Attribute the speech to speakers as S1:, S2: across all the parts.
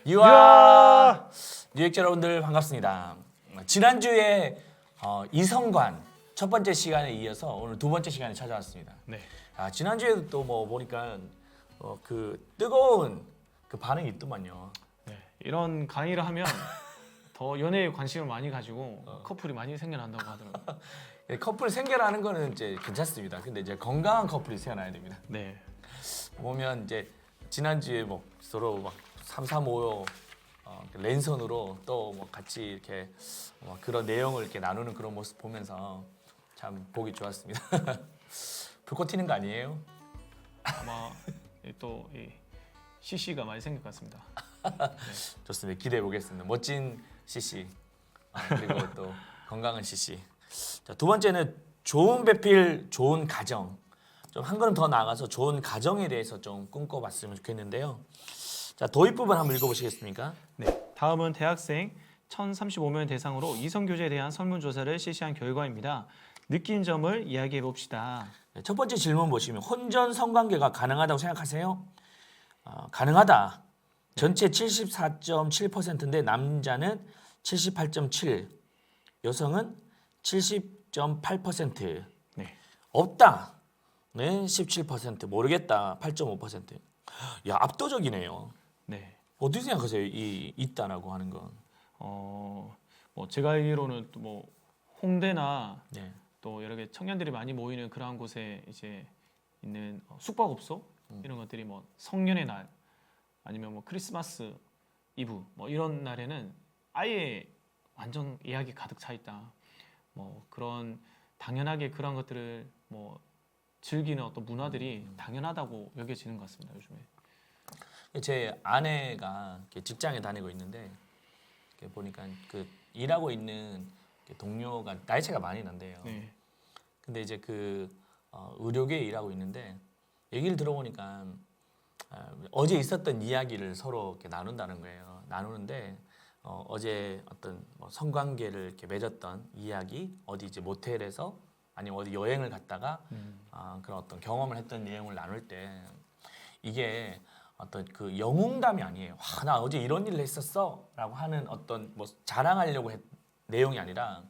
S1: 유아 뉴욕자 여러분들 반갑습니다. 지난주에 이성관 첫 번째 시간에 이어서 오늘 두 번째 시간에 찾아왔습니다.
S2: 네.
S1: 지난주에도 또 뭐 보니까 그 뜨거운 그 반응이 있더만요.
S2: 네. 이런 강의를 하면 더 연애에 관심을 많이 가지고 커플이 많이 생겨난다고 하더라고요.
S1: 커플 생겨나는 거는 이제 괜찮습니다. 근데 이제 건강한 커플이 생겨나야 됩니다.
S2: 네.
S1: 보면 이제 지난주에 뭐 서로 막 335 랜선으로 또 뭐 같이 이렇게 그런 내용을 이렇게 나누는 그런 모습 보면서 참 보기 좋았습니다. 불꽃 튀는 거 아니에요?
S2: 아마 또 CC가 많이 생길 것 같습니다.
S1: 좋습니다. 기대해 보겠습니다. 멋진 CC 그리고 또 건강한 CC. 자, 두 번째는 좋은 배필, 좋은 가정. 좀 한 걸음 더 나아가서 좋은 가정에 대해서 좀 꿈꿔봤으면 좋겠는데요. 자, 도입 부분 한번 읽어보시겠습니까?
S2: 네. 다음은 대학생 1,035명 대상으로 이성 교제에 대한 설문조사를 실시한 결과입니다. 느낀 점을 이야기해 봅시다.
S1: 네, 첫 번째 질문 보시면 혼전 성관계가 가능하다고 생각하세요? 가능하다. 전체 74.7%인데 남자는 78.7, 여성은 70.8%.
S2: 네.
S1: 없다. 네, 17%. 모르겠다. 8.5%. 야, 압도적이네요.
S2: 네.
S1: 어떻게 생각하세요? 이 있다라고 하는 건.
S2: 뭐 제가 알기로는 또 뭐 홍대나
S1: 네.
S2: 또 여러 개 청년들이 많이 모이는 그러한 곳에 이제 있는 숙박업소 이런 것들이 뭐 성년의 날 아니면 뭐 크리스마스 이브 뭐 이런 날에는 아예 완전 예약이 가득 차 있다. 뭐 그런 당연하게 그런 것들을 뭐 즐기는 어떤 문화들이 당연하다고 여겨지는 것 같습니다. 요즘에.
S1: 제 아내가 직장에 다니고 있는데 보니까 그 일하고 있는 동료가 나이 차이가 많이 난대요.
S2: 네.
S1: 근데 이제 그 의료계에 일하고 있는데 얘기를 들어보니까 어제 있었던 이야기를 서로 이렇게 나눈다는 거예요. 나누는데 어제 어떤 뭐 성관계를 이렇게 맺었던 이야기, 어디 이제 모텔에서 아니면 어디 여행을 갔다가 그런 어떤 경험을 했던 내용을 나눌 때 이게 어떤 그 영웅담이 아니에요. 와, 나 어제 이런 일을 했었어라고 하는 어떤 뭐 자랑하려고 내용이 아니라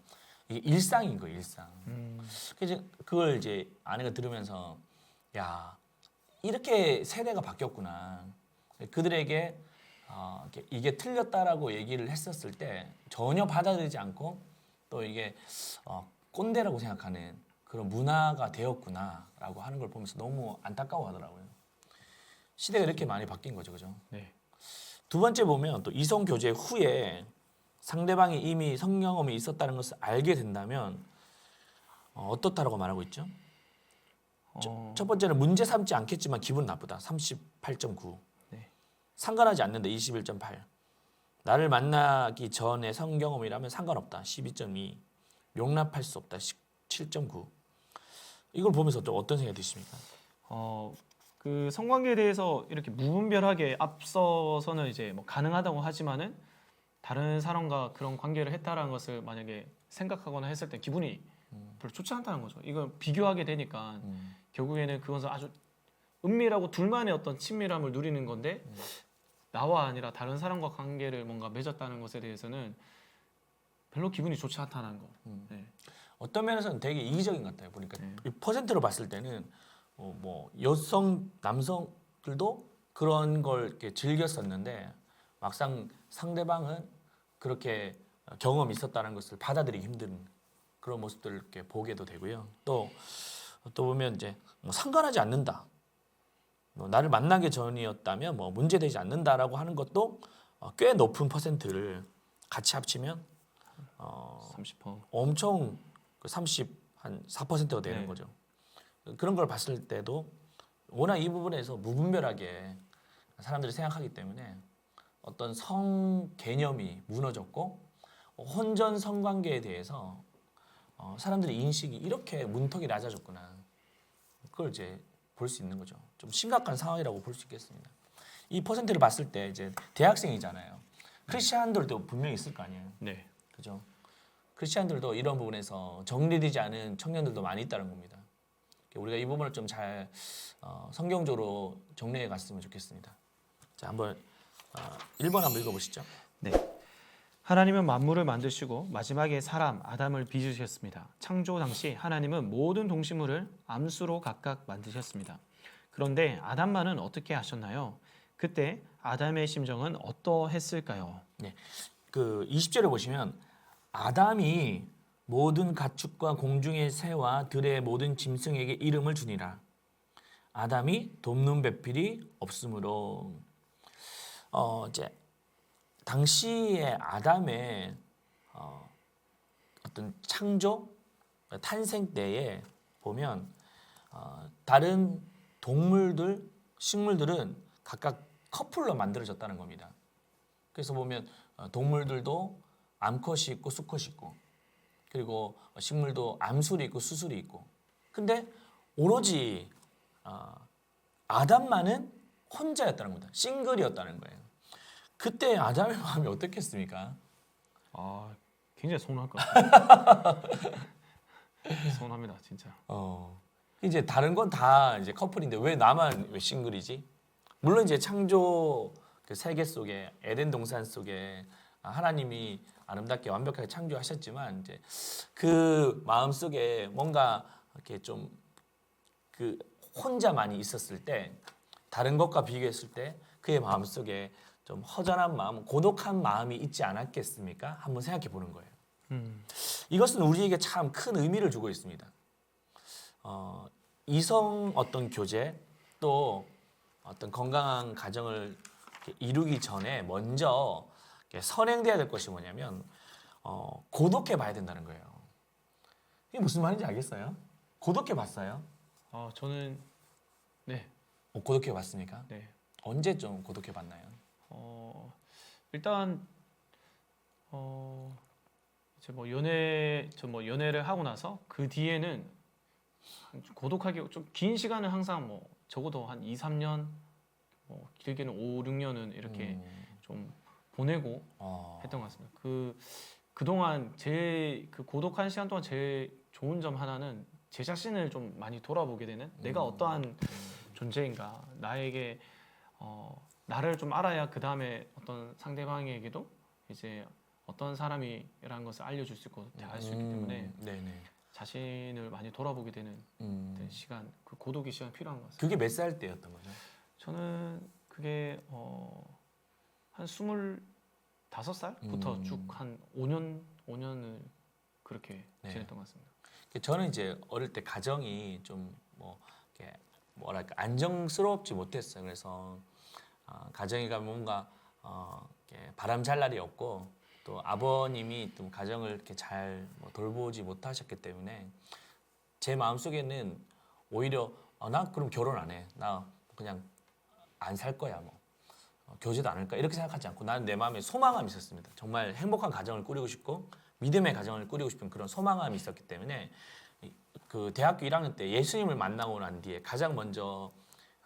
S1: 이게 일상인 거예요, 일상. 그래서 그걸 이제 아내가 들으면서 야, 이렇게 세대가 바뀌었구나. 그들에게 이게 틀렸다라고 얘기를 했었을 때 전혀 받아들이지 않고 또 이게 꼰대라고 생각하는 그런 문화가 되었구나라고 하는 걸 보면서 너무 안타까워하더라고요. 시대가 이렇게 많이 바뀐 거죠, 그죠?
S2: 네.
S1: 두 번째 보면 또 이성 교제 후에 상대방이 이미 성경험이 있었다는 것을 알게 된다면 어떻다라고 말하고 있죠? 첫 번째는 문제 삼지 않겠지만 기분 나쁘다. 38.9.
S2: 네.
S1: 상관하지 않는다. 21.8. 나를 만나기 전에 성경험이라면 상관없다. 12.2. 용납할 수 없다. 7.9. 이걸 보면서 또 어떤 생각이 드십니까?
S2: 그 성관계에 대해서 이렇게 무분별하게 앞서서는 이제 뭐 가능하다고 하지만은 다른 사람과 그런 관계를 했다라는 것을 만약에 생각하거나 했을 때 기분이 별로 좋지 않다는 거죠. 이걸 비교하게 되니까 결국에는 그것은 아주 은밀하고 둘만의 어떤 친밀함을 누리는 건데 나와 아니라 다른 사람과 관계를 뭔가 맺었다는 것에 대해서는 별로 기분이 좋지 않다는 거. 네.
S1: 어떤 면에서는 되게 이기적인 것 같아요. 보니까
S2: 네.
S1: 이 퍼센트로 봤을 때는 뭐 여성, 남성들도 그런 걸 이렇게 즐겼었는데 막상 상대방은 그렇게 경험이 있었다는 것을 받아들이기 힘든 그런 모습들을 이렇게 보게도 되고요. 또 보면 이제 뭐 상관하지 않는다. 뭐 나를 만나기 전이었다면 뭐 문제되지 않는다라고 하는 것도 꽤 높은 퍼센트를 같이 합치면
S2: 30%.
S1: 엄청 30한 4%가 되는
S2: 네.
S1: 거죠. 그런 걸 봤을 때도 워낙 이 부분에서 무분별하게 사람들이 생각하기 때문에 어떤 성 개념이 무너졌고 혼전 성관계에 대해서 사람들의 인식이 이렇게 문턱이 낮아졌구나. 그걸 이제 볼 수 있는 거죠. 좀 심각한 상황이라고 볼 수 있겠습니다. 이 퍼센트를 봤을 때 이제 대학생이잖아요. 크리스찬들도 분명히 있을 거 아니에요.
S2: 네.
S1: 그죠? 크리스찬들도 이런 부분에서 정리되지 않은 청년들도 많이 있다는 겁니다. 우리가 이 부분을 좀 잘 성경적으로 정리해 갔으면 좋겠습니다. 자, 한번 1번 한번 읽어보시죠.
S2: 네. 하나님은 만물을 만드시고 마지막에 사람 아담을 빚으셨습니다. 창조 당시 하나님은 모든 동식물을 암수로 각각 만드셨습니다. 그런데 아담만은 어떻게 하셨나요? 그때 아담의 심정은 어떠했을까요?
S1: 그 20절에 보시면 아담이 모든 가축과 공중의 새와 들의 모든 짐승에게 이름을 주니라. 아담이 돕는 배필이 없으므로 이제 당시에 아담의 어떤 창조 탄생 때에 보면 다른 동물들 식물들은 각각 커플로 만들어졌다는 겁니다. 그래서 보면 동물들도 암컷이 있고 수컷이 있고 그리고 식물도 암술이 있고 수술이 있고 근데 오로지 아담만은 혼자였다는 겁니다. 싱글이었다는 거예요. 그때 아담의 마음이 어떻겠습니까?
S2: 아, 굉장히 서운할 것 같아요. 서운합니다, 진짜.
S1: 이제 다른 건 다 이제 커플인데 왜 나만 왜 싱글이지? 물론 이제 창조 그 세계 속에 에덴 동산 속에 하나님이 아름답게 완벽하게 창조하셨지만 이제 그 마음 속에 뭔가 이렇게 좀 그 혼자만이 있었을 때 다른 것과 비교했을 때 그의 마음 속에 좀 허전한 마음, 고독한 마음이 있지 않았겠습니까? 한번 생각해 보는 거예요. 이것은 우리에게 참 큰 의미를 주고 있습니다. 이성 어떤 교제 또 어떤 건강한 가정을 이루기 전에 먼저 선행돼야 될 것이 뭐냐면 고독해 봐야 된다는 거예요. 이게 무슨 말인지 알겠어요? 고독해 봤어요?
S2: 저는 네,
S1: 고독해 봤습니까?
S2: 네.
S1: 언제 좀 고독해 봤나요?
S2: 일단 이제 뭐 연애를 하고 나서 그 뒤에는 좀 고독하게 좀 긴 시간을 항상 뭐 적어도 한 2, 3년 뭐 길게는 5, 6년은 이렇게 좀 보내고 했던 것 같습니다. 그동안 그 고독한 시간 동안 제일 좋은 점 하나는 제 자신을 좀 많이 돌아보게 되는 내가 어떠한 존재인가 나에게 나를 좀 알아야 그 다음에 어떤 상대방에게도 이제 어떤 사람이라는 것을 알려줄 수 있고 대할 수 있기 때문에
S1: 네네.
S2: 자신을 많이 돌아보게 되는 시간, 그 고독의 시간 필요한 것 같습니다.
S1: 그게 몇 살 때였던 거죠?
S2: 저는 그게 한 25살부터 쭉 한 5년을 그렇게
S1: 네.
S2: 지냈던 것 같습니다.
S1: 저는 이제 어릴 때 가정이 좀 뭐 뭐랄까 안정스럽지 못했어요. 그래서 가정이가 뭔가 이렇게 바람 잘 날이 없고 또 아버님이 좀 가정을 이렇게 잘 돌보지 못하셨기 때문에 제 마음 속에는 오히려 나 그럼 결혼 안 해. 나 그냥 안 살 거야. 뭐 교제도 안 할까 이렇게 생각하지 않고 나는 내 마음에 소망감이 있었습니다. 정말 행복한 가정을 꾸리고 싶고 믿음의 가정을 꾸리고 싶은 그런 소망감이 있었기 때문에 그 대학교 1학년 때 예수님을 만나고 난 뒤에 가장 먼저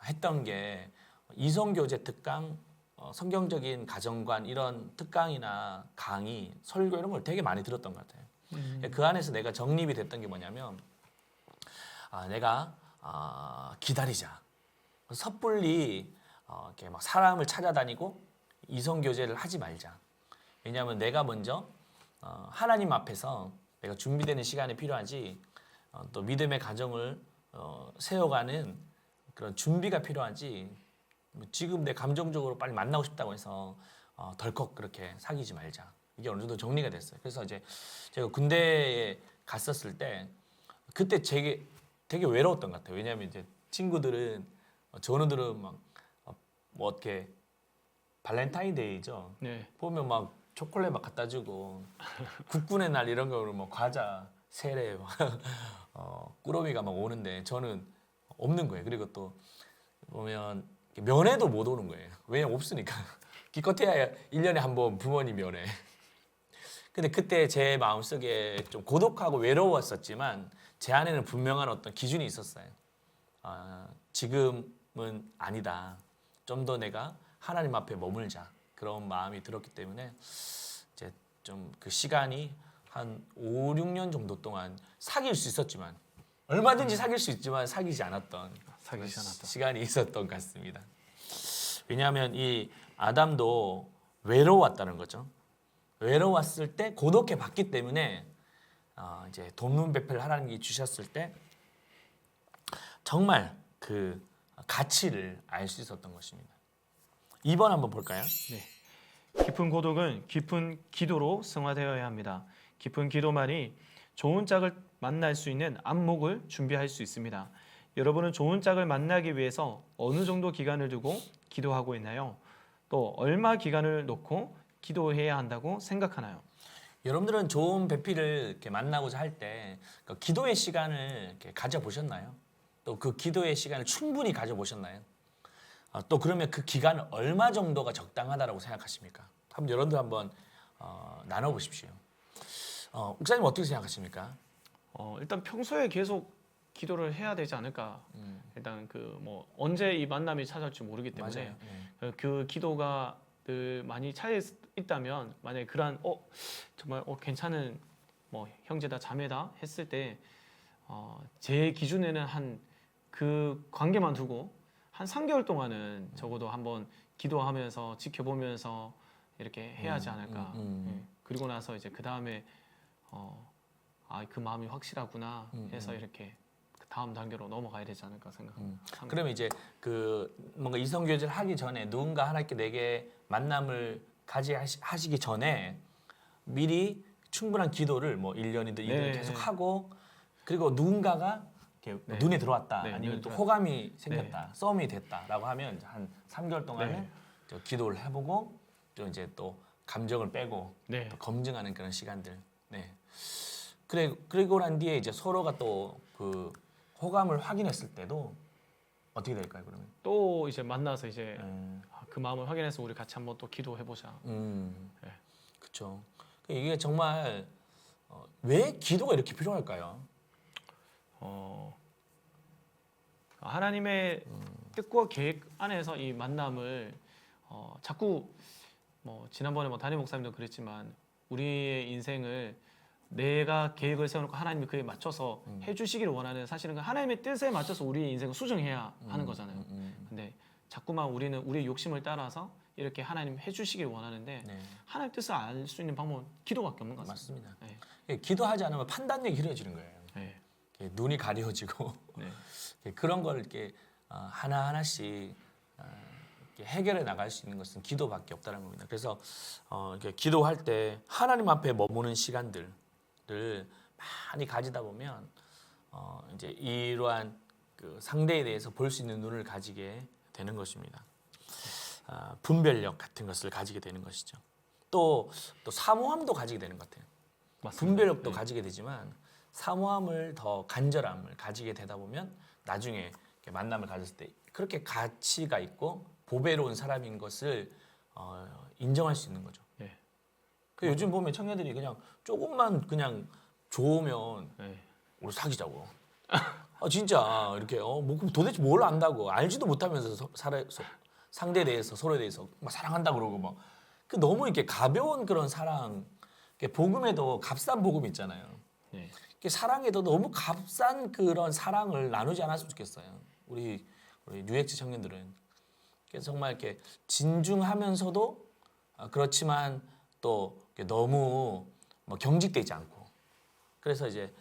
S1: 했던 게 이성교제 특강, 성경적인 가정관 이런 특강이나 강의, 설교 이런 걸 되게 많이 들었던 것 같아요. 그 안에서 내가 정립이 됐던 게 뭐냐면 내가 기다리자. 섣불리 이렇게 막 사람을 찾아다니고 이성교제를 하지 말자. 왜냐하면 내가 먼저 하나님 앞에서 내가 준비되는 시간이 필요하지 또 믿음의 가정을 세워가는 그런 준비가 필요하지 지금 내 감정적으로 빨리 만나고 싶다고 해서 덜컥 그렇게 사귀지 말자. 이게 어느 정도 정리가 됐어요. 그래서 이제 제가 군대에 갔었을 때 그때 되게 외로웠던 것 같아요. 왜냐하면 이제 친구들은 전우들은 막 뭐 어떻게 발렌타인데이죠.
S2: 네.
S1: 보면 막 초콜릿 막 갖다 주고 국군의 날 이런 거로 뭐 과자, 세례, 꾸러미가 막 오는데 저는 없는 거예요. 그리고 또 보면 면회도 못 오는 거예요. 왜냐면 없으니까. 기껏해야 1년에 한 번 부모님 면회. 근데 그때 제 마음속에 좀 고독하고 외로웠었지만 제 안에는 분명한 어떤 기준이 있었어요. 지금은 아니다. 좀 더 내가 하나님 앞에 머물자. 그런 마음이 들었기 때문에 이제 좀 그 시간이 한 5, 6년 정도 동안 사귈 수 있었지만 얼마든지 사귈 수 있지만 사귀지 않았던
S2: 사귀지 않았던
S1: 시간이 있었던 것 같습니다. 왜냐하면 이 아담도 외로웠다는 거죠. 외로웠을 때 고독해 봤기 때문에 이제 돈문배필 하나님이 주셨을 때 정말 그 가치를 알 수 있었던 것입니다. 2번 한번 볼까요?
S2: 깊은 고독은 깊은 기도로 승화되어야 합니다. 깊은 기도만이 좋은 짝을 만날 수 있는 안목을 준비할 수 있습니다. 여러분은 좋은 짝을 만나기 위해서 어느 정도 기간을 두고 기도하고 있나요? 또 얼마 기간을 놓고 기도해야 한다고 생각하나요?
S1: 여러분들은 좋은 배필을 이렇게 만나고자 할 때 기도의 시간을 이렇게 가져보셨나요? 또 그 기도의 시간을 충분히 가져보셨나요? 또 그러면 그 기간은 얼마 정도가 적당하다고 생각하십니까? 한번 여러분들 한번 나눠보십시오. 목사님 어떻게 생각하십니까?
S2: 일단 평소에 계속 기도를 해야 되지 않을까. 일단 그 뭐 언제 이 만남이 찾아올지 모르기 때문에
S1: 맞아요. 네.
S2: 그 기도가 늘 많이 차여 있다면 만약에 그러한 정말 괜찮은 뭐 형제다 자매다 했을 때 제 기준에는 한 그 관계만 두고 한 3개월 동안은 적어도 한번 기도하면서 지켜보면서 이렇게 해야 하지 않을까. 예. 그리고 나서 이제 그 다음에 그 마음이 확실하구나 해서 이렇게 그 다음 단계로 넘어가야 되지 않을까 생각합니다.
S1: 그러면 이제 그 뭔가 이성 교제를 하기 전에 누군가 하나님께 내게 만남을 하시기 전에 미리 충분한 기도를 뭐 1년이든 2년
S2: 네.
S1: 계속 하고 그리고 누군가가 이렇게
S2: 네.
S1: 눈에 들어왔다
S2: 네,
S1: 아니면
S2: 눈에
S1: 또
S2: 들어왔다.
S1: 호감이 생겼다 썸이 됐다라고 하면 이제 한 3개월 동안은
S2: 네.
S1: 저 기도를 해보고 또 이제 또 감정을 빼고
S2: 네.
S1: 또 검증하는 그런 시간들. 네. 그리고 난 뒤에 이제 서로가 또 그 호감을 확인했을 때도 어떻게 될까요, 그러면?
S2: 또 이제 만나서 이제
S1: 네.
S2: 그 마음을 확인해서 우리 같이 한번 또 기도해 보자. 네.
S1: 그렇죠. 이게 정말 왜 기도가 이렇게 필요할까요?
S2: 하나님의 뜻과 계획 안에서 이 만남을 자꾸 뭐 지난번에 뭐 담임 목사님도 그랬지만 우리의 인생을 내가 계획을 세워놓고 하나님이 그에 맞춰서 해주시기를 원하는 사실은 그 하나님의 뜻에 맞춰서 우리의 인생을 수정해야 하는 거잖아요. 근데 자꾸만 우리는 우리의 욕심을 따라서 이렇게 하나님 해주시길 원하는데
S1: 네.
S2: 하나님 뜻을 알 수 있는 방법은 기도밖에 없는 것 같습니다.
S1: 맞습니다.
S2: 네.
S1: 기도하지 않으면 판단력이 흐려지는 거예요.
S2: 네.
S1: 이렇게 눈이 가려지고
S2: 네.
S1: 그런 걸 이렇게 하나 하나씩 이렇게 해결해 나갈 수 있는 것은 기도밖에 없다는 겁니다. 그래서 이렇게 기도할 때 하나님 앞에 머무는 시간들을 많이 가지다 보면 이제 이러한 그 상대에 대해서 볼 수 있는 눈을 가지게 되는 것입니다. 분별력 같은 것을 가지게 되는 것이죠. 또 사모함도 가지게 되는 것 같아요.
S2: 맞습니다.
S1: 분별력도
S2: 네.
S1: 가지게 되지만 사모함을 더 간절함을 가지게 되다 보면 나중에 이렇게 만남을 가졌을 때 그렇게 가치가 있고 보배로운 사람인 것을 인정할 수 있는 거죠.
S2: 네.
S1: 그 요즘 보면 청년들이 그냥 조금만 그냥 좋으면
S2: 네.
S1: 우리 사귀자고. 진짜 이렇게 뭐 그럼 도대체 뭘 안다고 알지도 못하면서 상대에 대해서 서로에 대해서 막 사랑한다 그러고 막 그 너무 이렇게 가벼운 그런 사랑. 복음에도 값싼 복음 있잖아요.
S2: 네.
S1: 사랑에도 너무 값싼 그런 사랑을 나누지 않았으면 좋겠어요. 우리 뉴엑스 청년들은 그래서 정말 이렇게 진중하면서도 그렇지만 또 너무 뭐 경직되지 않고 그래서 이제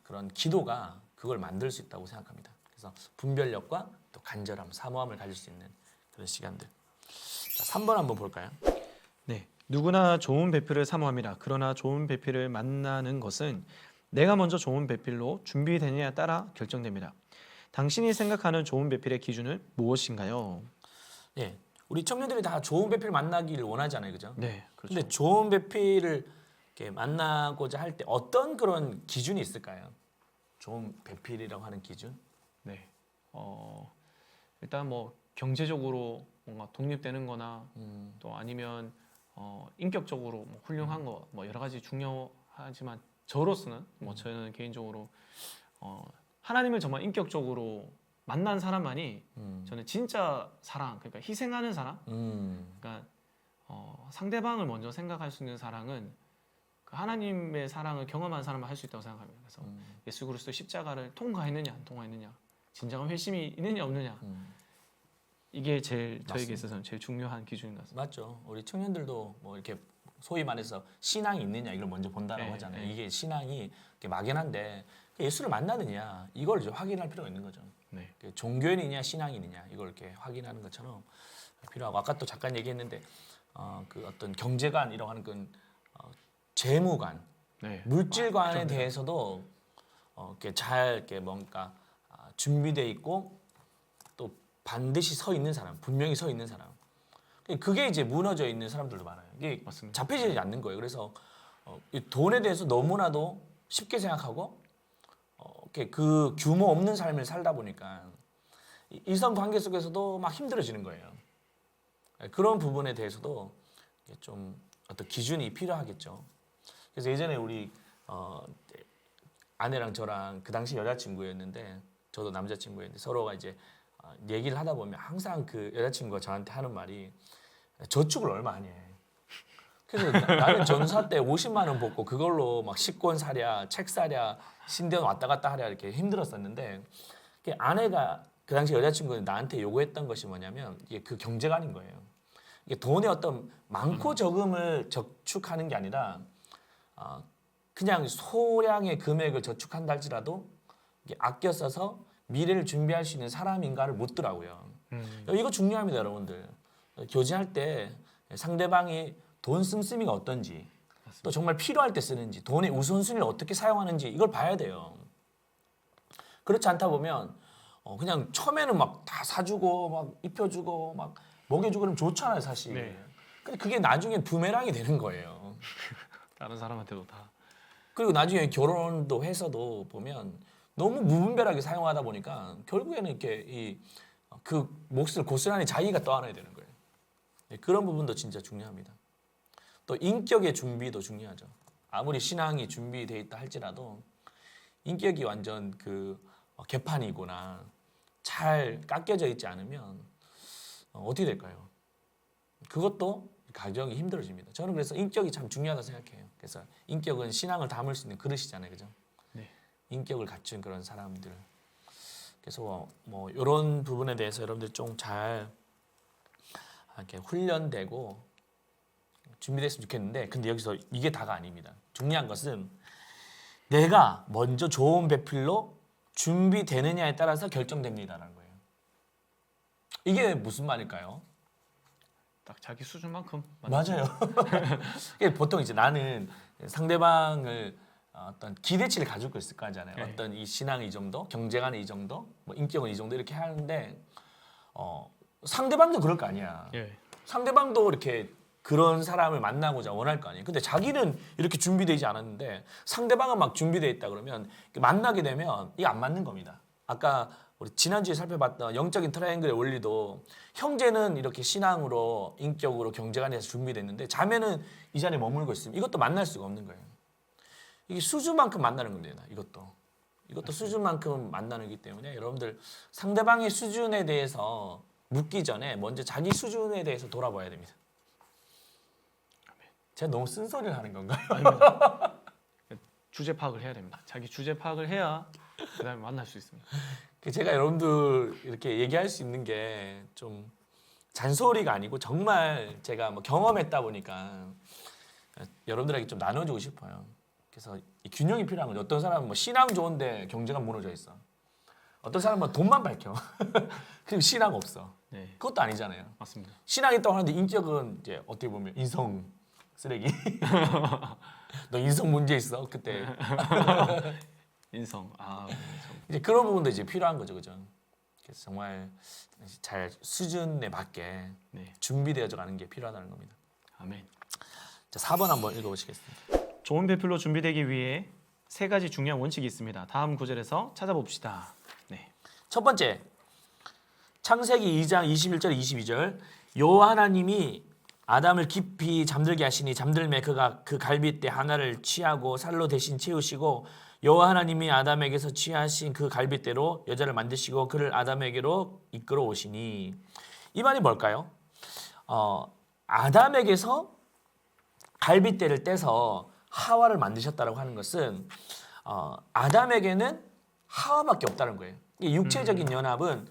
S1: 그런 기도가 그걸 만들 수 있다고 생각합니다. 그래서 분별력과 또 간절함, 사모함을 가질 수 있는 그런 시간들. 자, 3번 한번 볼까요?
S2: 네, 누구나 좋은 배필을 사모합니다. 그러나 좋은 배필을 만나는 것은 내가 먼저 좋은 배필로 준비되느냐에 따라 결정됩니다. 당신이 생각하는 좋은 배필의 기준은 무엇인가요?
S1: 네, 우리 청년들이 다 좋은 배필을 만나기를 원하잖아요, 그죠?
S2: 네, 그렇죠.
S1: 근데 좋은 배필을 이렇게 만나고자 할 때 어떤 그런 기준이 있을까요? 좋은 배필이라고 하는 기준?
S2: 네, 일단 뭐 경제적으로 뭔가 독립되는거나 또 아니면 인격적으로 뭐 훌륭한 거 뭐 여러 가지 중요하지만 저로서는 뭐 저는 개인적으로 하나님을 정말 인격적으로 만난 사람만이 저는 진짜 사랑 그러니까 희생하는 사랑 그러니까 상대방을 먼저 생각할 수 있는 사랑은 그 하나님의 사랑을 경험한 사람만 할 수 있다고 생각합니다. 그래서 예수 그리스도 십자가를 통과했느냐 안 통과했느냐 진정한 회심이 있느냐 없느냐 이게 제일 저에게
S1: 맞습니다.
S2: 있어서는 제일 중요한 기준인 것 같습니다.
S1: 맞죠. 우리 청년들도 뭐 이렇게 소위 말해서 신앙이 있느냐 이걸 먼저 본다라고
S2: 네,
S1: 하잖아요.
S2: 네.
S1: 이게 신앙이 이렇게 막연한데 예수를 만나느냐 이걸 이제 확인할 필요가 있는 거죠.
S2: 네.
S1: 종교인이냐 신앙인이냐 이걸 이렇게 확인하는 것처럼 필요하고 아까 또 잠깐 얘기했는데 그 어떤 경제관이라고 하는 건 재무관,
S2: 네.
S1: 물질관에
S2: 그렇죠.
S1: 대해서도 이렇게 잘 이렇게 뭔가 준비돼 있고 또 반드시 서 있는 사람, 분명히 서 있는 사람. 그게 이제 무너져 있는 사람들도 많아요. 이게
S2: 맞습니다.
S1: 잡혀지지 않는 거예요. 그래서 이 돈에 대해서 너무나도 쉽게 생각하고 이렇게 그 규모 없는 삶을 살다 보니까 일상 관계 속에서도 막 힘들어지는 거예요. 그런 부분에 대해서도 좀 어떤 기준이 필요하겠죠. 그래서 예전에 우리 아내랑 저랑 그 당시 여자친구였는데 저도 남자친구였는데 서로가 이제 얘기를 하다 보면 항상 그 여자친구가 저한테 하는 말이 저축을 얼마 안 해. 그래서 나는 전사 때 50만 원 받고 그걸로 막 식권 사랴, 책 사랴, 신대원 왔다 갔다 하랴 이렇게 힘들었었는데 아내가 그 당시 여자친구는 나한테 요구했던 것이 뭐냐면 이게 그 경제관인 거예요. 이게 돈의 어떤 많고 적음을 저축하는 게 아니라 그냥 소량의 금액을 저축한다 할지라도 이게 아껴 써서 미래를 준비할 수 있는 사람인가를 묻더라고요. 이거 중요합니다, 여러분들. 교제할 때 상대방이 돈 씀씀이가 어떤지, 또 정말 필요할 때 쓰는지, 돈의 우선순위를 어떻게 사용하는지 이걸 봐야 돼요. 그렇지 않다 보면 그냥 처음에는 막 다 사주고 막 입혀주고 막 먹여주고 그러면 좋잖아요, 사실.
S2: 네.
S1: 근데 그게 나중엔 부메랑이 되는 거예요.
S2: 다른 사람한테도 다.
S1: 그리고 나중에 결혼도 해서도 보면 너무 무분별하게 사용하다 보니까 결국에는 이렇게 그 몫을 고스란히 자기가 떠안아야 되는 거예요. 네, 그런 부분도 진짜 중요합니다. 또 인격의 준비도 중요하죠. 아무리 신앙이 준비되어 있다 할지라도 인격이 완전 그 개판이거나 잘 깎여져 있지 않으면 어떻게 될까요? 그것도 가정이 힘들어집니다. 저는 그래서 인격이 참 중요하다고 생각해요. 그래서 인격은 신앙을 담을 수 있는 그릇이잖아요, 그죠?
S2: 네.
S1: 인격을 갖춘 그런 사람들. 그래서 뭐 이런 부분에 대해서 여러분들 좀 잘 이렇게 훈련되고 준비됐으면 좋겠는데, 근데 여기서 이게 다가 아닙니다. 중요한 것은 내가 먼저 좋은 배필로 준비되느냐에 따라서 결정됩니다라는 거예요. 이게 무슨 말일까요?
S2: 딱 자기 수준만큼
S1: 맞아요. 이게 보통 이제 나는 상대방을 어떤 기대치를 가지고 있을 거 아니잖아요.
S2: 네.
S1: 어떤 이 신앙이 이 정도, 경제관이 이 정도, 뭐 인격은 이 정도 이렇게 하는데 상대방도 그럴 거 아니야.
S2: 예.
S1: 상대방도 이렇게 그런 사람을 만나고자 원할 거 아니에요. 근데 자기는 이렇게 준비되지 않았는데 상대방은 막 준비되어 있다 그러면 만나게 되면 이게 안 맞는 겁니다. 아까 우리 지난주에 살펴봤던 영적인 트라이앵글의 원리도 형제는 이렇게 신앙으로 인격으로 경제관에서 준비됐는데 자매는 이 자리에 머물고 있으면 이것도 만날 수가 없는 거예요. 이게 수준만큼 만나는 겁니다. 이것도 수준만큼 만나는 거기 때문에 여러분들 상대방의 수준에 대해서 묻기 전에 먼저 자기 수준에 대해서 돌아봐야 됩니다. 제가 너무 쓴소리를 하는 건가요?
S2: 아닙니다. 주제 파악을 해야 됩니다. 자기 주제 파악을 해야 그다음에 만날 수 있습니다.
S1: 제가 여러분들 이렇게 얘기할 수 있는 게 좀 잔소리가 아니고 정말 제가 뭐 경험했다 보니까 여러분들에게 좀 나눠주고 싶어요. 그래서 이 균형이 필요한 거죠. 어떤 사람은 뭐 신앙 좋은데 경제가 무너져 있어. 어떤 사람은 돈만 밝혀. 그리고 신앙 없어.
S2: 네,
S1: 그것도 아니잖아요.
S2: 맞습니다.
S1: 신앙 있다고 하는데 인격은 이제 어떻게 보면 인성 쓰레기. 너 인성 문제 있어 그때.
S2: 인성.
S1: 이제 그런 부분도 이제 필요한 거죠, 그죠? 그래서 정말 잘 수준에 맞게
S2: 네.
S1: 준비되어져 가는 게 필요하다는 겁니다.
S2: 아멘.
S1: 자, 4번 한번 읽어보시겠습니다.
S2: 좋은 배필로 준비되기 위해 세 가지 중요한 원칙이 있습니다. 다음 구절에서 찾아봅시다. 네.
S1: 첫 번째, 창세기 2장 21절 22절 여호와 하나님이 아담을 깊이 잠들게 하시니 잠들매 그가 그 갈빗대 하나를 취하고 살로 대신 채우시고 여호와 하나님이 아담에게서 취하신 그 갈빗대로 여자를 만드시고 그를 아담에게로 이끌어 오시니 이 말이 뭘까요? 아담에게서 갈빗대를 떼서 하와를 만드셨다라고 하는 것은 아담에게는 하와밖에 없다는 거예요. 이 육체적인 연합은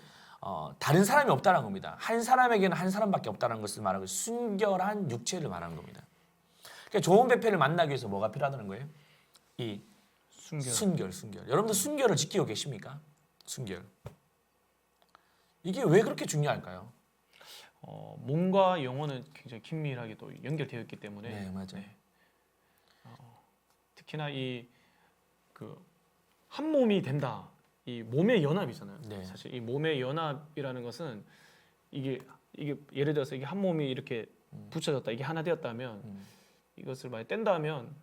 S1: 다른 사람이 없다는 겁니다. 한 사람에게는 한 사람밖에 없다는 것을 말하고 순결한 육체를 말하는 겁니다. 그러니까 좋은 배필을 만나기 위해서 뭐가 필요하다는 거예요? 이 순결. 여러분들 순결을 지키고 계십니까? 순결. 이게 왜 그렇게 중요할까요?
S2: 몸과 영혼은 굉장히 긴밀하게 또 연결되어 있기 때문에
S1: 네, 맞아요.
S2: 특히나 이 그 한 몸이 된다. 이 몸의 연합이잖아요.
S1: 네.
S2: 사실 이 몸의 연합이라는 것은 이게 예를 들어서 이게 한 몸이 이렇게 붙여졌다. 이게 하나 되었다면 이것을 만약 뗀다면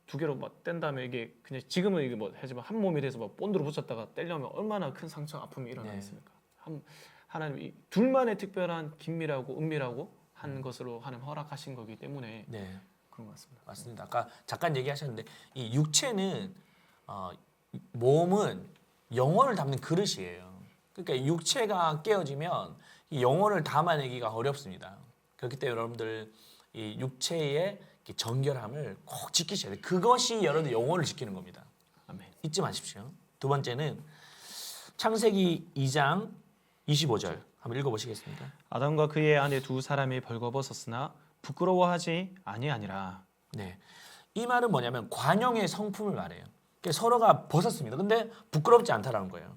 S2: 두 개로 막 뗀다면 이게 그냥 지금은 이게 뭐 하지만 한 몸이 돼서 막 본드로 붙였다가 떼려면 얼마나 큰 상처 아픔이 일어나겠습니까? 하나님 이 둘만의 특별한 긴밀하고 은밀하고 한 것으로 하나님 허락하신 거기 때문에
S1: 네,
S2: 그런 것 같습니다.
S1: 맞습니다. 아까 잠깐 얘기하셨는데 이 육체는 몸은 영혼을 담는 그릇이에요. 그러니까 육체가 깨어지면 이 영혼을 담아내기가 어렵습니다. 그렇기 때문에 여러분들 이 육체의 정결함을 꼭 지키셔야 돼요. 그것이 여러분들 영혼을 지키는 겁니다.
S2: 아멘.
S1: 잊지 마십시오. 두 번째는 창세기 2장 25절 한번 읽어보시겠습니까?
S2: 아담과 그의 아내 두 사람이 벌거벗었으나 부끄러워하지 아니하니라.
S1: 네, 이 말은 뭐냐면 관용의 성품을 말해요. 그러니까 서로가 벗었습니다. 근데 부끄럽지 않다라는 거예요.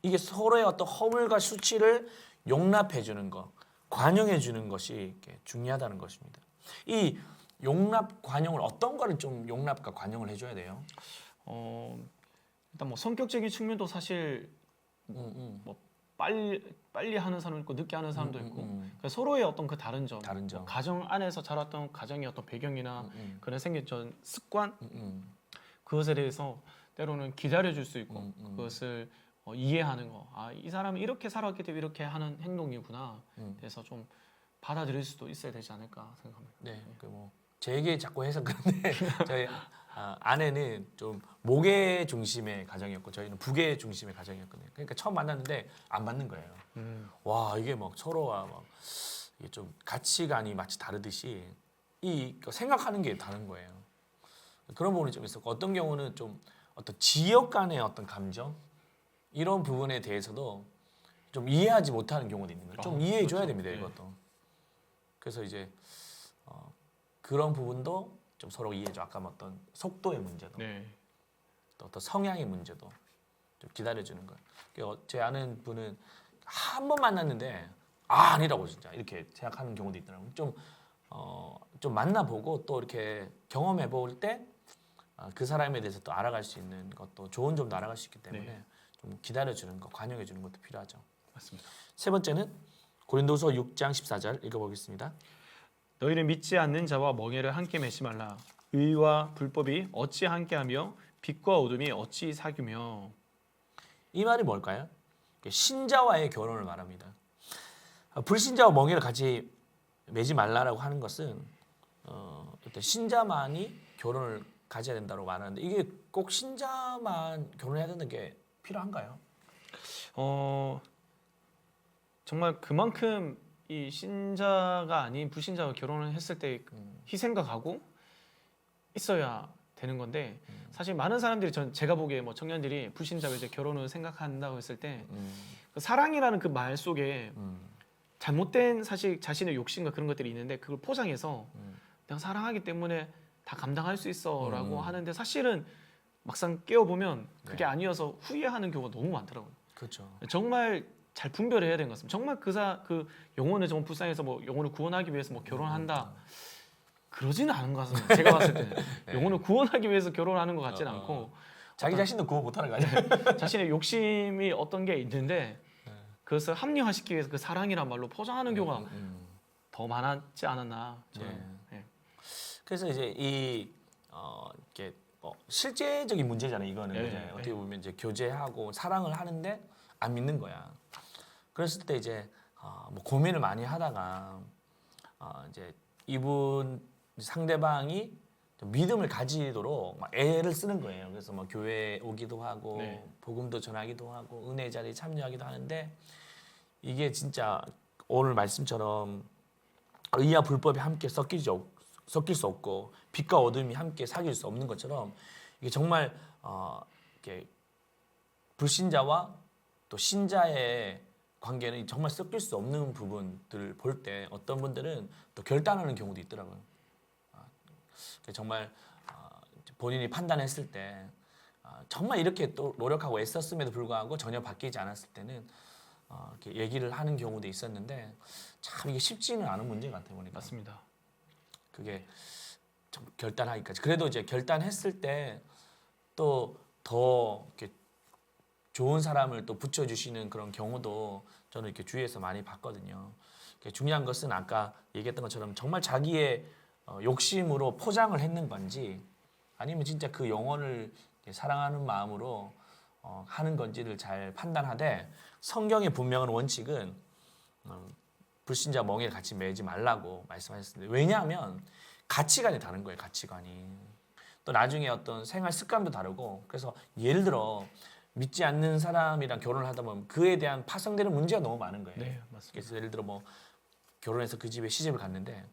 S1: 이게 서로의 어떤 허물과 수치를 용납해 주는 것, 관용해 주는 것이 중요하다는 것입니다. 이 용납, 관용을 어떤 거를 좀 용납과 관용을 해줘야 돼요?
S2: 일단 뭐 성격적인 측면도 사실 뭐 빨리 하는 사람도 있고 늦게 하는 사람도 있고 그러니까 서로의 어떤 그 다른 점, 뭐 가정 안에서 자랐던 가정의 어떤 배경이나 그런 생긴 전 습관 그것에 대해서 때로는 기다려줄 수 있고 그것을 이해하는 거. 아, 이 사람이 이렇게 살았기 때문에 이렇게 하는 행동이구나. 그래서 좀 받아들일 수도 있어야 되지 않을까 생각합니다.
S1: 네, 그 뭐 제 얘기 자꾸 해서 그런데 저희 아내는 좀 목의 중심의 가정이었고 저희는 북의 중심의 가정이었거든요. 그러니까 처음 만났는데 안 맞는 거예요. 와, 이게 막 서로와 막 이게 좀 가치관이 마치 다르듯이 이 생각하는 게 다른 거예요. 그런 부분이 좀 있었고 어떤 경우는 좀 어떤 지역 간의 어떤 감정 이런 부분에 대해서도 좀 이해하지 못하는 경우도 있는 거예요. 좀 이해해 줘야 됩니다, 이것도. 그래서 이제 그런 부분도 좀 서로 이해해줘. 아까 어떤 속도의 문제도, 또 어떤 성향의 문제도 좀 기다려주는 거예요. 제 아는 분은 한 번 만났는데 아니라고 진짜 이렇게 생각하는 경우도 있더라고요. 좀 만나보고 또 이렇게 경험해 볼 때 그 사람에 대해서 또 알아갈 수 있는 것도 좋은 점도 알아갈 수 있기 때문에 좀 기다려주는 것, 관용해 주는 것도 필요하죠.
S2: 맞습니다.
S1: 세 번째는 고린도서 6장 14절 읽어보겠습니다.
S2: 너희는 믿지 않는 자와 멍에를 함께 매지 말라. 의와 불법이 어찌 함께하며 빛과 어둠이 어찌 사귀며. 이
S1: 말이 뭘까요? 신자와의 결혼을 말합니다. 불신자와 멍에를 같이 매지 말라라고 하는 것은 어떤 신자만이 결혼을 가져야 된다고 말하는데 이게 꼭 신자만 결혼해야 되는 게 필요한가요?
S2: 정말 그만큼 이 신자가 아닌 불신자와 결혼을 했을 때 희생과 각오 있어야 되는 건데 사실 많은 사람들이 제가 보기에 뭐 청년들이 불신자와 이제 결혼을 생각한다고 했을 때 그 사랑이라는 그 말 속에 잘못된 사실 자신의 욕심과 그런 것들이 있는데 그걸 포장해서 내가 사랑하기 때문에 다 감당할 수 있어라고 하는데 사실은 막상 깨어보면 그게 아니어서 후회하는 경우가 너무 많더라고요.
S1: 그렇죠.
S2: 정말 잘 분별해야 되는 것 같습니다. 정말 그 영혼을 정말 불쌍해서 뭐 영혼을 구원하기 위해서 뭐 결혼한다 그러지는 않은 것 같습니다. 제가 봤을 때는 영혼을 구원하기 위해서 결혼하는 것 같지는 않고
S1: 자기 자신도 구원 못하는 거 아니에요?
S2: 자신의 욕심이 어떤 게 있는데 그것을 합리화시키기 위해서 그 사랑이란 말로 포장하는 경우가 더 많았지 않았나 저는.
S1: 그래서 이제 이게 실제적인 문제잖아요. 이거는 이제 어떻게 보면 이제 교제하고 사랑을 하는데 안 믿는 거야. 그랬을 때 이제 뭐 고민을 많이 하다가 이제 이분 상대방이 믿음을 가지도록 막 애를 쓰는 거예요. 그래서 뭐 교회에 오기도 하고 복음도 전하기도 하고 은혜 자리에 참여하기도 하는데 이게 진짜 오늘 말씀처럼 의와 불법이 함께 섞일 수 없고 빛과 어둠이 함께 사귈 수 없는 것처럼 이게 정말 이렇게 불신자와 또 신자의 관계는 정말 섞일 수 없는 부분들을 볼 때 어떤 분들은 또 결단하는 경우도 있더라고요. 정말 본인이 판단했을 때 정말 이렇게 또 노력하고 애썼음에도 불구하고 전혀 바뀌지 않았을 때는 이렇게 얘기를 하는 경우도 있었는데 참 이게 쉽지는 않은 문제 같아요 보니까.
S2: 맞습니다.
S1: 그게 좀 결단하기까지. 그래도 이제 결단했을 때 또 더 이렇게 좋은 사람을 또 붙여주시는 그런 경우도 저는 이렇게 주위에서 많이 봤거든요. 중요한 것은 아까 얘기했던 것처럼 정말 자기의 욕심으로 포장을 했는 건지 아니면 진짜 그 영혼을 사랑하는 마음으로 하는 건지를 잘 판단하되 성경의 분명한 원칙은 불신자 멍에를 같이 매지 말라고 말씀하셨습니다. 왜냐하면 가치관이 다른 거예요. 가치관이. 또 나중에 어떤 생활 습관도 다르고 그래서 예를 들어 믿지 않는 사람이랑 결혼을 하다 보면 그에 대한 파생되는 문제가 너무 많은 거예요.
S2: 네, 맞습니다.
S1: 그래서 예를 들어 뭐 결혼해서 그 집에 시집을 갔는데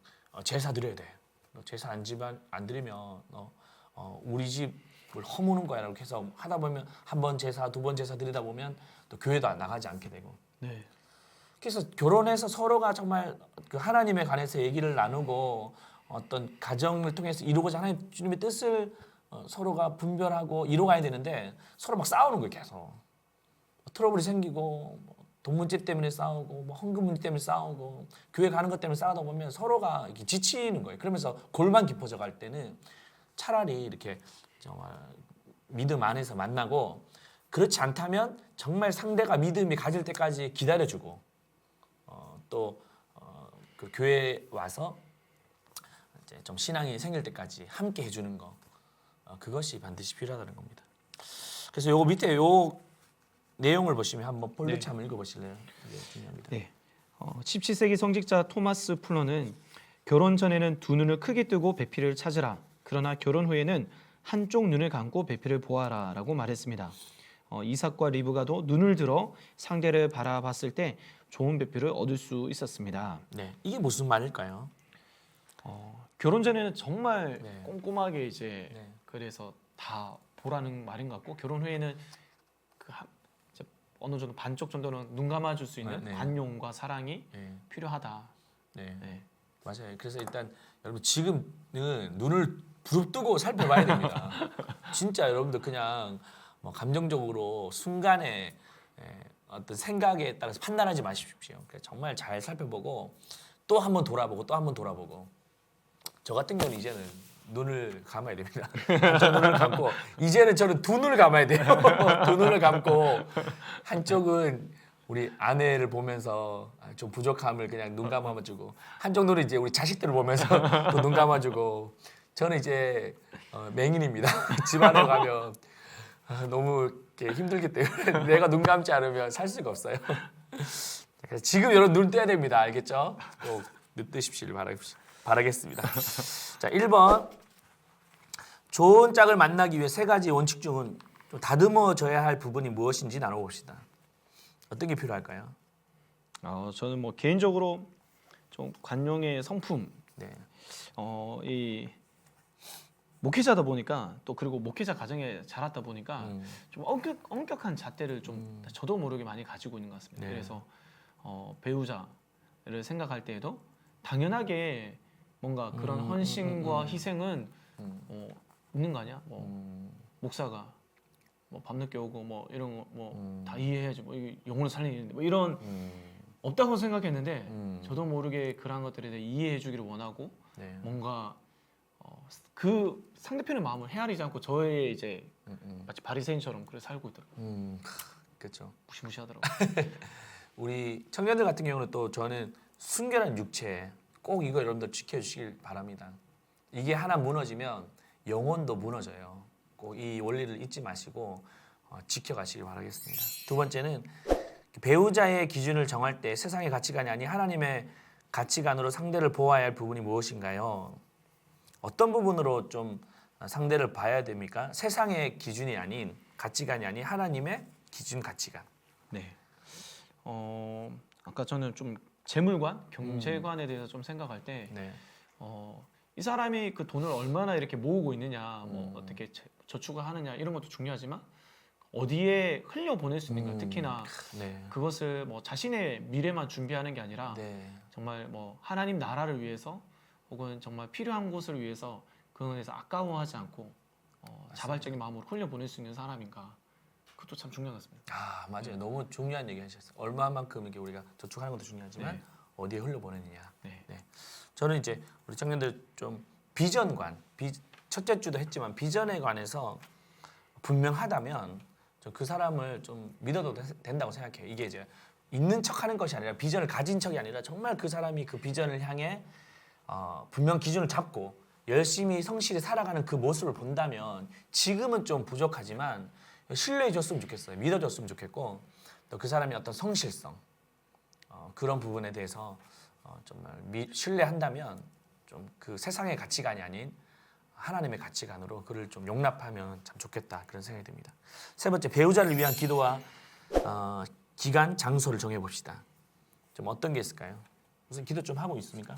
S1: 제사 드려야 돼. 너 제사 안 드리면 우리 집을 허무는 거야. 이렇게 해서 하다 보면 한 번 제사, 두 번 제사 드리다 보면 또 교회도 나가지 않게 되고.
S2: 네.
S1: 그래서 결혼해서 서로가 정말 그 하나님에 관해서 얘기를 나누고 어떤 가정을 통해서 이루고자 하는 주님의 뜻을 서로가 분별하고 이루어가야 되는데 서로 막 싸우는 거예요. 계속 트러블이 생기고 돈 문제 때문에 싸우고 뭐 헌금 문제 때문에 싸우고 교회 가는 것 때문에 싸우다 보면 서로가 이렇게 지치는 거예요. 그러면서 골만 깊어져 갈 때는 차라리 이렇게 정말 믿음 안에서 만나고 그렇지 않다면 정말 상대가 믿음이 가질 때까지 기다려주고 또 그 교회에 와서 이제 좀 신앙이 생길 때까지 함께 해주는 거 그것이 반드시 필요하다는 겁니다. 그래서 요거 밑에 요 내용을 보시면 한번 볼루치 한번 읽어보실래요? 이게 중요합니다.
S2: 네. 17세기 성직자 토마스 풀러는 결혼 전에는 두 눈을 크게 뜨고 배필을 찾으라. 그러나 결혼 후에는 한쪽 눈을 감고 배필을 보아라라고 말했습니다. 이삭과 리브가도 눈을 들어 상대를 바라봤을 때 좋은 배필을 얻을 수 있었습니다.
S1: 네, 이게 무슨 말일까요?
S2: 결혼 전에는 정말
S1: 네.
S2: 꼼꼼하게 이제
S1: 네.
S2: 그래서 다 보라는 말인 것 같고 결혼 후에는 이제 어느 정도 반쪽 정도는 눈 감아줄 수 있는
S1: 네.
S2: 관용과 사랑이
S1: 네.
S2: 필요하다.
S1: 네.
S2: 네.
S1: 맞아요. 그래서 일단 여러분 지금은 눈을 부릅뜨고 살펴봐야 됩니다. 진짜 여러분들 그냥 뭐 감정적으로 순간에 어떤 생각에 따라서 판단하지 마십시오. 정말 잘 살펴보고 또 한 번 돌아보고 또 한 번 돌아보고 저 같은 경우는 이제는 눈을 감아야 됩니다. 한쪽 눈을 감고 이제는 저는 두 눈을 감아야 돼요. 두 눈을 감고 한쪽은 우리 아내를 보면서 좀 부족함을 그냥 눈 감아주고 한쪽 눈은 이제 우리 자식들을 보면서 또 눈 감아주고 저는 이제 맹인입니다. 집안에 가면 너무 이렇게 힘들기 때문에 내가 눈 감지 않으면 살 수가 없어요. 그래서 지금 여러분 눈 떼야 됩니다. 알겠죠? 꼭 눈 뜨십시오. 바라겠습니다. 자, 1번 좋은 짝을 만나기 위해 세 가지 원칙 중은 좀 다듬어져야 할 부분이 무엇인지 나눠봅시다. 어떤 게 필요할까요?
S2: 저는 뭐 개인적으로 좀 관용의 성품,
S1: 네.
S2: 이 목회자다 보니까 또 그리고 목회자 가정에 자랐다 보니까 좀 엄격한 잣대를 좀 저도 모르게 많이 가지고 있는 것 같습니다.
S1: 네.
S2: 그래서 배우자를 생각할 때에도 당연하게 뭔가 그런 헌신과 희생은 있는 거 아니야? 뭐 목사가 뭐 밤늦게 오고 뭐 이런 거 뭐 다 이해해야지 뭐 영혼을 살리는데 뭐 이런 없다고 생각했는데 저도 모르게 그런 것들에 대해 이해해주기를 원하고
S1: 네.
S2: 뭔가 그 상대편의 마음을 헤아리지 않고 저의 이제 마치 바리새인처럼 그래 살고 있더라고요.
S1: 그렇죠.
S2: 무시무시하더라고요.
S1: 우리 청년들 같은 경우는 또 저는 순결한 육체 꼭 이거 여러분들 지켜주시길 바랍니다. 이게 하나 무너지면 영혼도 무너져요. 꼭 이 원리를 잊지 마시고 지켜가시길 바라겠습니다. 두 번째는 배우자의 기준을 정할 때 세상의 가치관이 아닌 하나님의 가치관으로 상대를 보아야 할 부분이 무엇인가요? 어떤 부분으로 좀 상대를 봐야 됩니까? 세상의 기준이 아닌 가치관이 아닌 하나님의 기준 가치관.
S2: 네. 아까 저는 좀 재물관, 경제관에 대해서 좀 생각할 때,
S1: 네.
S2: 이 사람이 그 돈을 얼마나 이렇게 모으고 있느냐, 뭐 어떻게 저축을 하느냐 이런 것도 중요하지만 어디에 흘려 보낼 수 있는가. 특히나
S1: 네.
S2: 그것을 뭐 자신의 미래만 준비하는 게 아니라
S1: 네.
S2: 정말 뭐 하나님 나라를 위해서 혹은 정말 필요한 곳을 위해서 그것에서 아까워하지 않고 자발적인 마음으로 흘려 보낼 수 있는 사람인가. 그것도 참 중요한 것 같습니다.
S1: 아 맞아요. 너무 중요한 얘기 하셨어요. 얼마만큼 이게 우리가 저축하는 것도 중요하지만
S2: 네.
S1: 어디에 흘려보내느냐.
S2: 네.
S1: 저는 이제 우리 청년들 좀 비전관, 첫째 주도 했지만 비전에 관해서 분명하다면 저 그 사람을 좀 믿어도 된다고 생각해요. 이게 이제 있는 척하는 것이 아니라 비전을 가진 척이 아니라 정말 그 사람이 그 비전을 향해 분명 기준을 잡고 열심히 성실히 살아가는 그 모습을 본다면 지금은 좀 부족하지만 신뢰해줬으면 좋겠어요. 믿어줬으면 좋겠고 또 그 사람의 어떤 성실성 그런 부분에 대해서 정말 신뢰한다면 좀 그 세상의 가치관이 아닌 하나님의 가치관으로 그를 좀 용납하면 참 좋겠다 그런 생각이 듭니다. 세 번째 배우자를 위한 기도와 기간, 장소를 정해 봅시다. 좀 어떤 게 있을까요? 무슨 기도 좀 하고 있습니까?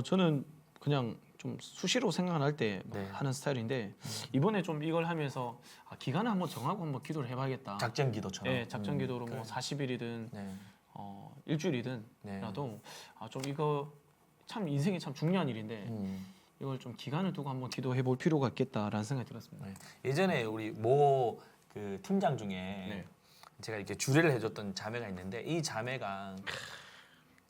S2: 저는 그냥 좀 수시로 생각할 때
S1: 네.
S2: 하는 스타일인데 이번에 좀 이걸 하면서 기간을 한번 정하고 한번 기도를 해봐야겠다.
S1: 작전 기도처럼.
S2: 네, 작전 기도로 뭐
S1: 그래.
S2: 40일이든
S1: 네.
S2: 일주일이든라도 좀 이거 참 인생이 참 중요한 일인데 이걸 좀 기간을 두고 한번 기도해 볼 필요가 있겠다라는 생각이 들었습니다.
S1: 네. 예전에 우리 모 그 팀장 중에
S2: 네.
S1: 제가 이렇게 주례를 해줬던 자매가 있는데 이 자매가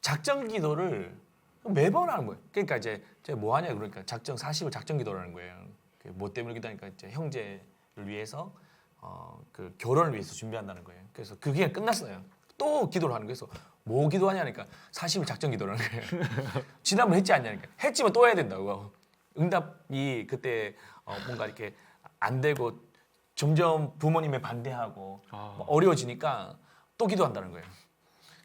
S1: 작전 기도를 매번 하는 거예요. 그러니까 이제 제가 뭐 하냐 그러니까 작전 40을 작전 기도라는 거예요. 뭐 때문에 기도하니까 이제 형제를 위해서 그 결혼을 위해서 준비한다는 거예요. 그래서 그게 끝났어요. 또 기도를 하는 거예요. 그래서 뭐 기도하냐니까 40일 작전 기도라는 거예요. 지난번 했지 않냐니까 했지만 또 해야 된다고. 응답이 그때 뭔가 이렇게 안 되고 점점 부모님의 반대하고 어려워지니까 또 기도한다는 거예요.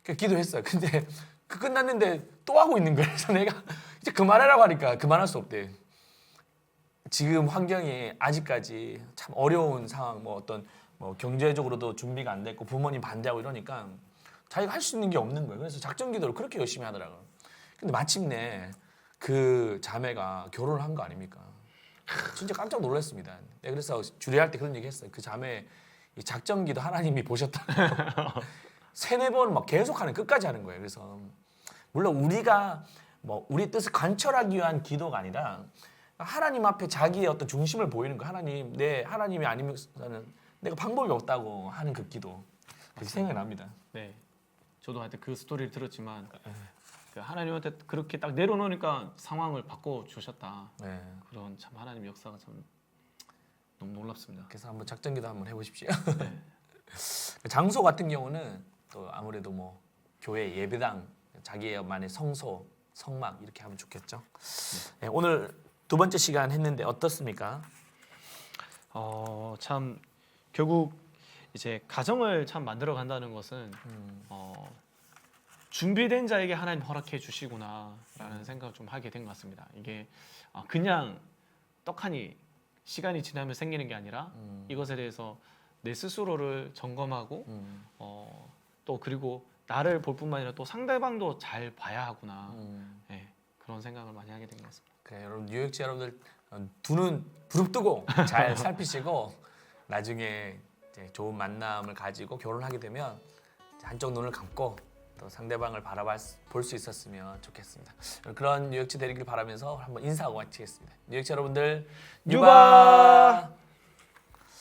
S1: 그러니까 기도했어요. 근데 그 끝났는데 또 하고 있는 거예요. 그래서 내가 이제 그만하라고 하니까 그만할 수 없대. 지금 환경이 아직까지 참 어려운 상황, 뭐 어떤 뭐 경제적으로도 준비가 안 됐고 부모님 반대하고 이러니까 자기가 할 수 있는 게 없는 거예요. 그래서 작전 기도를 그렇게 열심히 하더라고요. 근데 마침내 그 자매가 결혼을 한 거 아닙니까? 진짜 깜짝 놀랐습니다. 내가 그래서 주례할 때 그런 얘기 했어요. 그 자매 이 작전 기도 하나님이 보셨다. 세네 번 막 계속하는 끝까지 하는 거예요. 그래서 물론 우리가 뭐 우리 뜻을 관철하기 위한 기도가 아니라 하나님 앞에 자기의 어떤 중심을 보이는 거. 하나님, 하나님이 아니면서는 내가 방법이 없다고 하는 그 기도. 그게 생각이 납니다.
S2: 네, 저도 하여튼 그 스토리를 들었지만 그 하나님한테 그렇게 딱 내려놓으니까 상황을 바꿔 주셨다.
S1: 네.
S2: 그런 참 하나님 역사가 참 너무 놀랍습니다.
S1: 그래서 한번 작전 기도 한번 해보십시오. 장소 같은 경우는 또 아무래도 뭐 교회 예배당, 자기만의 성소, 성막 이렇게 하면 좋겠죠. 네, 오늘 두 번째 시간 했는데 어떻습니까?
S2: 참 결국 이제 가정을 참 만들어 간다는 것은 준비된 자에게 하나님 허락해 주시구나라는 생각을 좀 하게 된 것 같습니다. 이게 그냥 떡하니 시간이 지나면 생기는 게 아니라 이것에 대해서 내 스스로를 점검하고 또 그리고 나를 볼 뿐만 아니라 또 상대방도 잘 봐야 하구나. 네, 그런 생각을 많이 하게 된 것 같습니다.
S1: 그래 여러분 뉴욕지 여러분들 두 눈 부릅뜨고 잘 살피시고 나중에 이제 좋은 만남을 가지고 결혼하게 되면 한쪽 눈을 감고 또 상대방을 바라볼 수 있었으면 좋겠습니다. 그런 뉴욕지 되기를 바라면서 한번 인사하고 마치겠습니다. 뉴욕지 여러분들
S2: 유바!